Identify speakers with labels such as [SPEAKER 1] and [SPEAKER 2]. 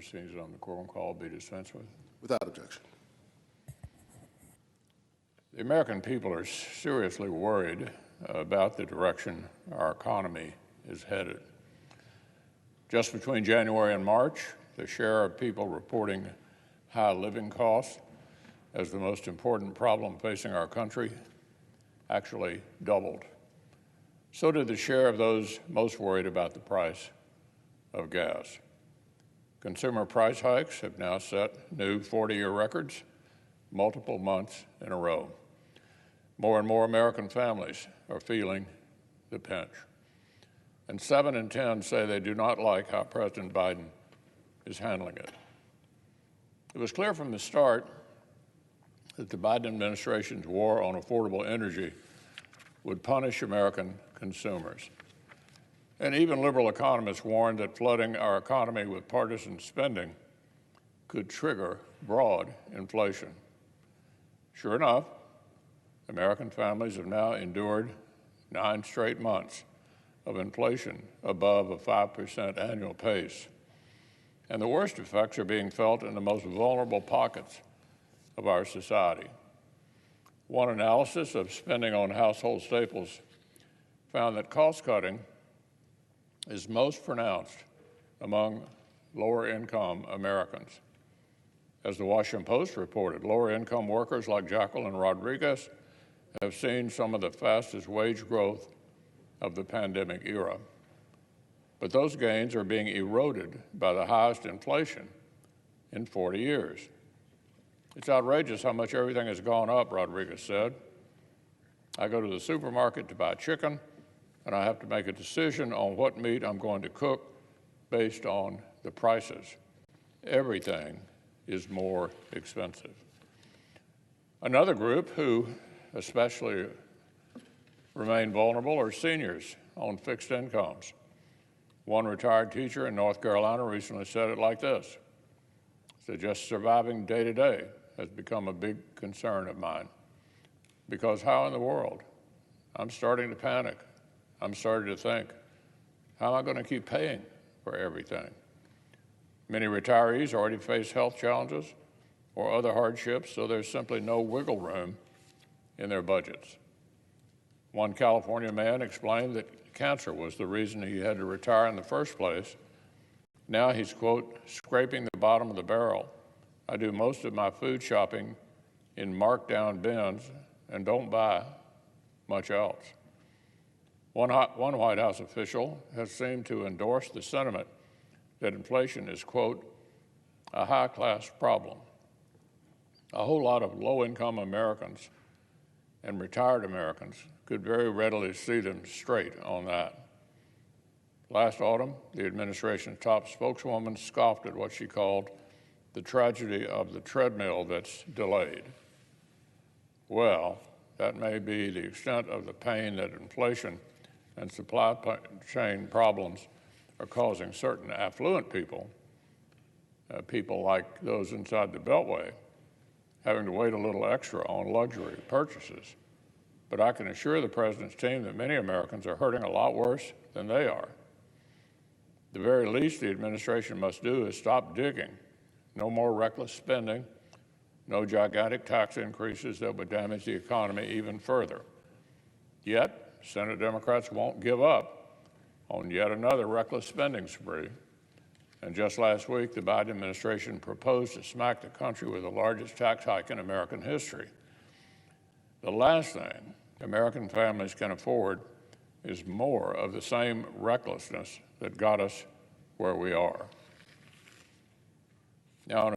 [SPEAKER 1] Proceedings on the quorum call be dispensed with.
[SPEAKER 2] Without objection.
[SPEAKER 1] The American people are seriously worried about the direction our economy is headed. Just between January and March, the share of people reporting high living costs as the most important problem facing our country actually doubled. So did the share of those most worried about the price of gas. Consumer price hikes have now set new 40-year records multiple months in a row. More and more American families are feeling the pinch. And 7 in 10 say they do not like how President Biden is handling it. It was clear from the start that the Biden administration's war on affordable energy would punish American consumers. And even liberal economists warned that flooding our economy with partisan spending could trigger broad inflation. Sure enough, American families have now endured 9 straight months of inflation above a 5% annual pace. And the worst effects are being felt in the most vulnerable pockets of our society. One analysis of spending on household staples found that cost-cutting is most pronounced among lower-income Americans. As the Washington Post reported, lower-income workers like Jacqueline Rodriguez have seen some of the fastest wage growth of the pandemic era. But those gains are being eroded by the highest inflation in 40 years. It's outrageous how much everything has gone up, Rodriguez said. I go to the supermarket to buy chicken, and I have to make a decision on what meat I'm going to cook based on the prices. Everything is more expensive. Another group who especially remain vulnerable are seniors on fixed incomes. One retired teacher in North Carolina recently said it like this: "So just surviving day to day has become a big concern of mine, because how in the world? I'm starting to panic. I'm starting to think, how am I going to keep paying for everything?" Many retirees already face health challenges or other hardships, so there's simply no wiggle room in their budgets. One California man explained that cancer was the reason he had to retire in the first place. Now he's, quote, "scraping the bottom of the barrel. I do most of my food shopping in marked-down bins and don't buy much else." One White House official has seemed to endorse the sentiment that inflation is, quote, "a high-class problem." A whole lot of low-income Americans and retired Americans could very readily see them straight on that. Last autumn, the administration's top spokeswoman scoffed at what she called the tragedy of the treadmill that's delayed. Well, that may be the extent of the pain that inflation and supply chain problems are causing certain affluent people, people like those inside the Beltway, having to wait a little extra on luxury purchases. But I can assure the President's team that many Americans are hurting a lot worse than they are. The very least the administration must do is stop digging. No more reckless spending, no gigantic tax increases that would damage the economy even further. Yet, Senate Democrats won't give up on yet another reckless spending spree. And just last week, the Biden administration proposed to smack the country with the largest tax hike in American history. The last thing American families can afford is more of the same recklessness that got us where we are. Now,